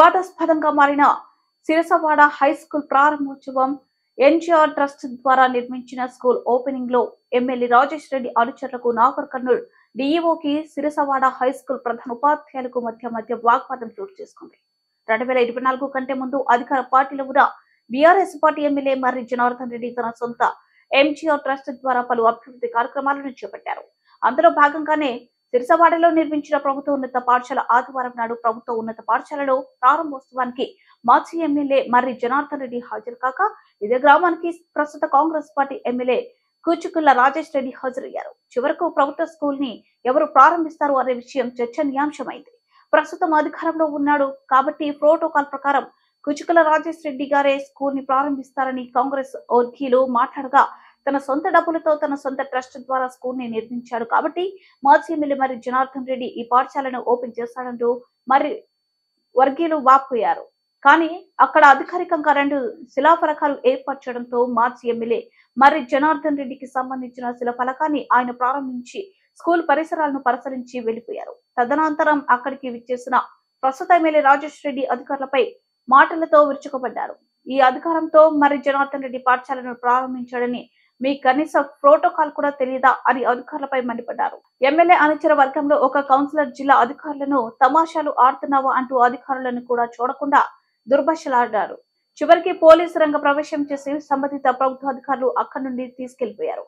వివాదాస్పదంగా మారిన సిరసవాడ high school ప్రారంభోత్సవం ఎన్టీఆర్ ట్రస్ట్ ద్వారా నిర్మించిన స్కూల్ ఓపెనింగ్ లో ఎమ్మెల్యే రాజేష్ రెడ్డి అనుచరులకు నాగర్ కర్నూల్ డిఈఓకి సిరసవాడ హై స్కూల్ ప్రధాన ఉపాధ్యాయులకు మధ్య వాగ్వాదం చోటు చేసుకుంది. 2024 కంటే ముందు అధికార పార్టీలో ఉన్న బీఆర్ఎస్ పార్టీ ఎమ్మెల్యే మర్రి జనార్దన్ రెడ్డి తన సొంత ఎన్టీఆర్ ట్రస్ట్ ద్వారా పలు అభివృద్ధి కార్యక్రమాలను చేపట్టారు. అందులో భాగంగానే సిరసవాడలో నిర్మించిన ప్రభుత్వ ఉన్నత పాఠశాల ఆదివారం నాడు ప్రభుత్వ ఉన్నత పాఠశాలలో ప్రారంభోత్సవానికి మాజీ ఎమ్మెల్యే మర్రి జనార్దన్ రెడ్డి హాజరు కాక ఇదే గ్రామానికి ప్రస్తుత కాంగ్రెస్ పార్టీ ఎమ్మెల్యే కూచుకుల్ల రాజేష్ రెడ్డి హాజరయ్యారు. చివరకు ప్రభుత్వ స్కూల్ ని ఎవరు ప్రారంభిస్తారు అనే విషయం చర్చనీయాంశమైంది. ప్రస్తుతం అధికారంలో ఉన్నాడు కాబట్టి ప్రోటోకాల్ ప్రకారం కూచుకుల్ల రాజేష్ రెడ్డి గారే స్కూల్ ని ప్రారంభిస్తారని కాంగ్రెస్ వర్గీయులు మాట్లాడగా తన సొంత డబ్బులతో తన సొంత ట్రస్ట్ ద్వారా స్కూల్ ని నిర్మించాడు కాబట్టి మాజీ ఎమ్మెల్యే మర్రి జనార్దన్ రెడ్డి ఈ పాఠశాలను ఓపెన్ చేస్తాడంటూ మరి వర్గీయులు వాపోయారు. కానీ అక్కడ అధికారికంగా 2 శిలాఫలకాలు ఏర్పరచడంతో మాజీ ఎమ్మెల్యే మర్రి జనార్దన్ రెడ్డికి సంబంధించిన శిలాఫలకాన్ని ఆయన ప్రారంభించి స్కూల్ పరిసరాలను పరిశీలించి వెళ్లిపోయారు. తదనంతరం అక్కడికి విచ్చేసిన ప్రస్తుత ఎమ్మెల్యే రాజేష్ రెడ్డి అధికారులపై మాటలతో విరుచుకుపడ్డారు. ఈ అధికారంతో మర్రి జనార్దన్ రెడ్డి పాఠశాలను ప్రారంభించాడని మీ కనీస ప్రోటోకాల్ కూడా తెలియదా అని అధికారులపై మండిపడ్డారు. ఎమ్మెల్యే అనుచర వర్గంలో ఒక కౌన్సిలర్ జిల్లా అధికారులను తమాషాలు ఆడుతున్నావా అంటూ అధికారులను కూడా చూడకుండా దుర్భాషలాడారు. చివరికి పోలీసు రంగ ప్రవేశం చేసి సంబంధిత ప్రభుత్వ అధికారులు అక్కడి నుండి తీసుకెళ్లిపోయారు.